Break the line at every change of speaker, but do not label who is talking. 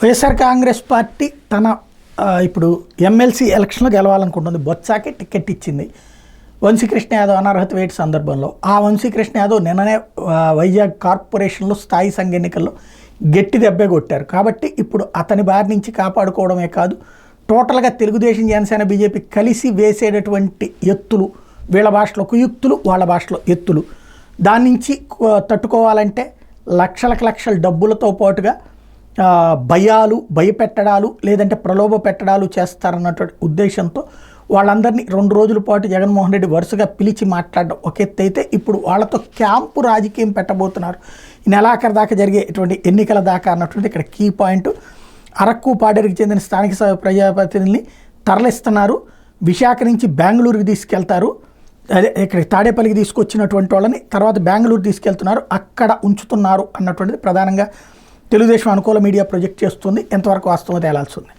YSR Congress party తన ఇప్పుడు MLC ఎలక్షన్లో గెలవాలనుకుంటుంది. బొత్సాకి టికెట్ ఇచ్చింది. వంశీకృష్ణ యాదవ్ అనర్హత వేటు సందర్భంలో ఆ వంశీకృష్ణ యాదవ్ నిన్ననే వైజాగ్ కార్పొరేషన్లో స్థాయి సంఘ ఎన్నికల్లో గట్టి దెబ్బే కొట్టారు. కాబట్టి ఇప్పుడు అతని బారి నుంచి కాపాడుకోవడమే కాదు, టోటల్గా తెలుగుదేశం, జనసేన, బీజేపీ కలిసి వేసేటటువంటి ఎత్తులు, వీళ్ళ భాషలో కుయుక్తులు, వాళ్ళ భాషలో ఎత్తులు, దాని నుంచి తట్టుకోవాలంటే లక్షల డబ్బులతో పాటుగా భయాలు, భయపెట్టడాలు, లేదంటే ప్రలోభ పెట్టడాలు చేస్తారన్నటువంటి ఉద్దేశంతో వాళ్ళందరినీ 2 రోజుల పాటు జగన్మోహన్ రెడ్డి వరుసగా పిలిచి మాట్లాడడం ఒక ఎత్తు అయితే, ఇప్పుడు వాళ్ళతో క్యాంపు రాజకీయం పెట్టబోతున్నారు. ఈ నెలాఖరు దాకా జరిగే ఇటువంటి ఎన్నికల దాకా అన్నటువంటి ఇక్కడ కీ పాయింట్. అరకు, పాడేరుకి చెందిన స్థానిక ప్రజాప్రతినిధుల్ని తరలిస్తున్నారు. విశాఖ నుంచి బెంగళూరుకి తీసుకెళ్తారు. అదే ఇక్కడ తాడేపల్లికి తీసుకొచ్చినటువంటి వాళ్ళని తర్వాత బెంగళూరు తీసుకెళ్తున్నారు, అక్కడ ఉంచుతున్నారు అన్నటువంటిది ప్రధానంగా తెలుగుదేశం అనుకూల మీడియా ప్రొజెక్ట్ చేస్తుంది. ఎంతవరకు వాస్తవం తేలాల్సి ఉంది.